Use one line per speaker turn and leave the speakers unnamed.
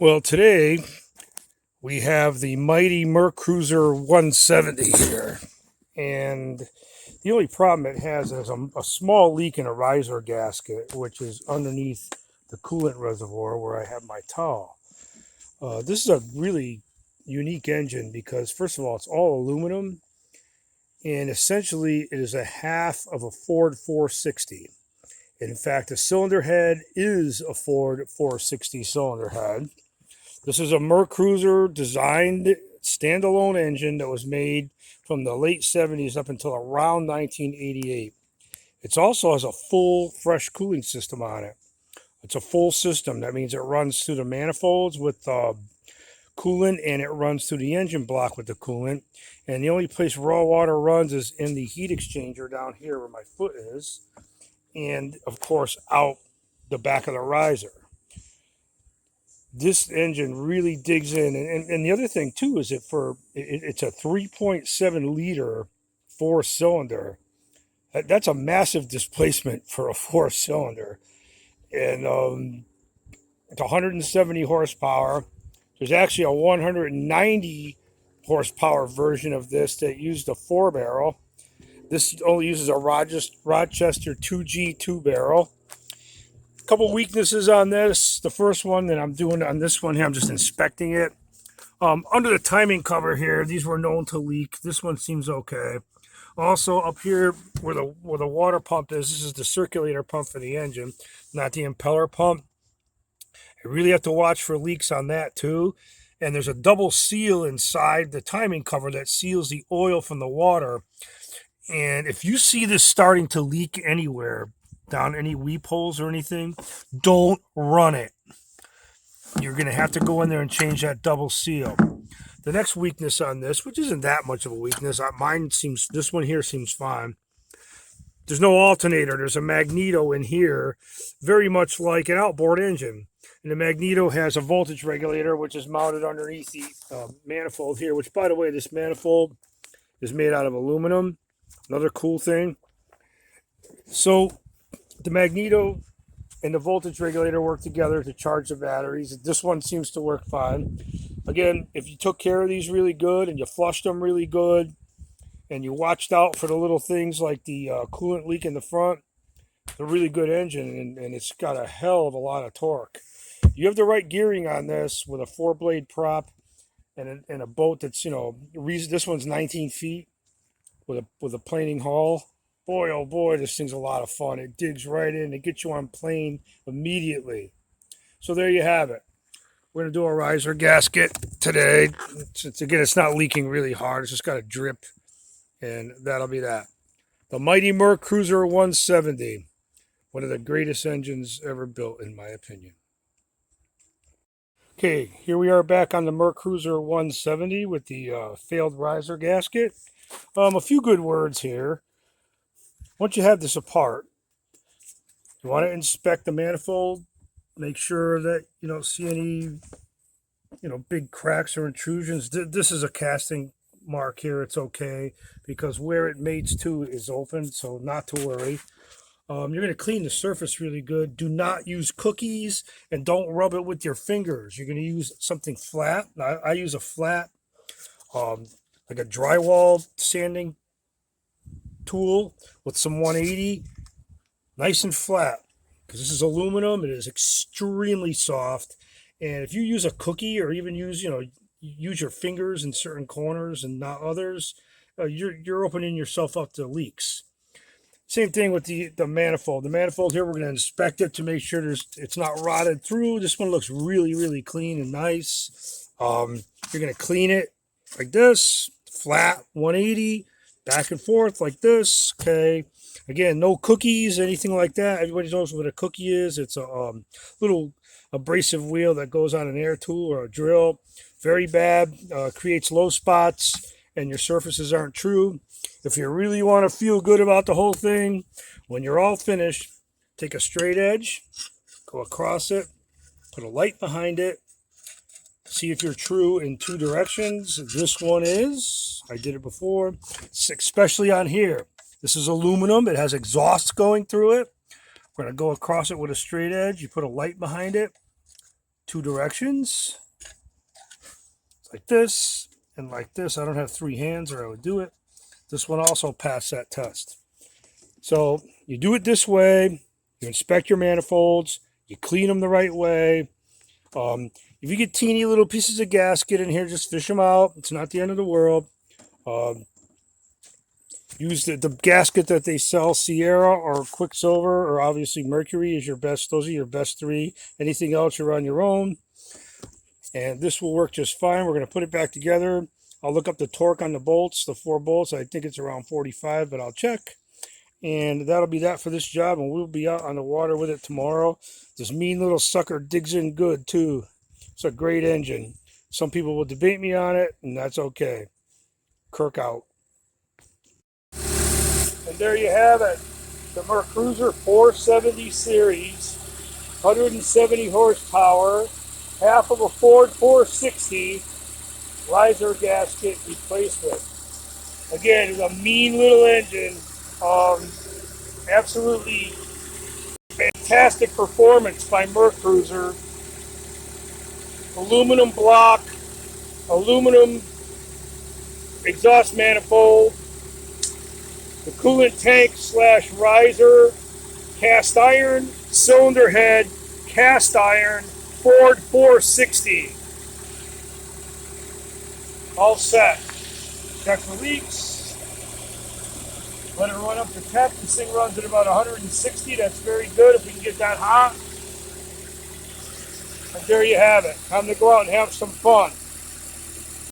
Well, today we have the mighty Mercruiser 170 here. And the only problem it has is a small leak in a riser gasket, which is underneath the coolant reservoir where I have my towel. This is a really unique engine because, first of all, it's all aluminum. And essentially, it is a half of a Ford 460. In fact, the cylinder head is a Ford 460 cylinder head. This is a Mercruiser designed standalone engine that was made from the late 70s up until around 1988. It also has a full fresh cooling system on it. It's a full system. That means it runs through the manifolds with coolant and it runs through the engine block with the coolant. And the only place raw water runs is in the heat exchanger down here where my foot is. And of course, out the back of the riser. This engine really digs in, and the other thing too is it's a 3.7 liter four cylinder. That's a massive displacement for a four cylinder, and it's 170 horsepower. There's actually a 190 horsepower version of this that used a four barrel. This only uses a Rochester 2G 2 barrel. Couple weaknesses on this. The first one that I'm doing on this one here, I'm just inspecting it. Under the timing cover here, these were known to leak. This one seems okay. Also up here where the water pump is, this is the circulator pump for the engine, not the impeller pump. You really have to watch for leaks on that too. And there's a double seal inside the timing cover that seals the oil from the water. And if you see this starting to leak anywhere, down any weep holes or anything, don't run it. You're going to have to go in there and change that double seal. The next weakness on this, which isn't that much of a weakness, this one here seems fine. There's no alternator. There's a magneto in here, very much like an outboard engine. And the magneto has a voltage regulator, which is mounted underneath the manifold here, which, by the way, this manifold is made out of aluminum. Another cool thing. So the magneto and the voltage regulator work together to charge the batteries. This one seems to work fine. Again, if you took care of these really good and you flushed them really good and you watched out for the little things like the coolant leak in the front, it's a really good engine, and it's got a hell of a lot of torque. You have the right gearing on this with a 4-blade prop and a boat that's, this one's 19 feet with a planing hull. Boy, oh boy, this thing's a lot of fun. It digs right in. It gets you on plane immediately. So there you have it. We're going to do a riser gasket today. It's not leaking really hard. It's just got a drip, and that'll be that. The mighty Mercruiser 170. One of the greatest engines ever built, in my opinion. Okay, here we are back on the Mercruiser 170 with the failed riser gasket. A few good words here. Once you have this apart, you want to inspect the manifold, make sure that you don't see any, big cracks or intrusions. This is a casting mark here. It's okay because where it mates to is open, so not to worry. You're going to clean the surface really good. Do not use cookies and don't rub it with your fingers. You're going to use something flat. I use a flat, like a drywall sanding tool with some 180, nice and flat, because this is aluminum. It is extremely soft, and if you use a cookie or even use your fingers in certain corners and not others, you're opening yourself up to leaks. Same thing with the manifold. The manifold here, we're going to inspect it to make sure it's not rotted through. This one looks really, really clean and nice. You're going to clean it like this, flat, 180. Back and forth like this, okay? Again, no cookies, anything like that. Everybody knows what a cookie is. It's a little abrasive wheel that goes on an air tool or a drill. Very bad, creates low spots, and your surfaces aren't true. If you really want to feel good about the whole thing, when you're all finished, take a straight edge, go across it, put a light behind it, see if you're true in two directions. This one is. I did it before, especially on here. This is aluminum. It has exhaust going through it. We're going to go across it with a straight edge. You put a light behind it. two directions. It's like this and like this. I don't have three hands or I would do it. This one also passed that test. So you do it this way. You inspect your manifolds. You clean them the right way. If you get teeny little pieces of gasket in here, just fish them out. It's not the end of the world. Use the gasket that they sell, Sierra or Quicksilver, or obviously Mercury is your best. Those are your best three. Anything else, you're on your own. And this will work just fine. We're going to put it back together. I'll look up the torque on the bolts, the 4 bolts. I think it's around 45, but I'll check. And that'll be that for this job, and we'll be out on the water with it tomorrow. This mean little sucker digs in good, too. It's a great engine. Some people will debate me on it, and that's okay. Kirk out. And there you have it. The Mercruiser 470 series, 170 horsepower, half of a Ford 460 riser gasket replacement. Again, it's a mean little engine. Absolutely fantastic performance by Mercruiser. Aluminum block, aluminum exhaust manifold, the coolant tank slash riser, cast iron, cylinder head, cast iron, Ford 460. All set. Check for leaks. Let it run up to temp. This thing runs at about 160. That's very good if we can get that hot. And there you have it. Time to go out and have some fun.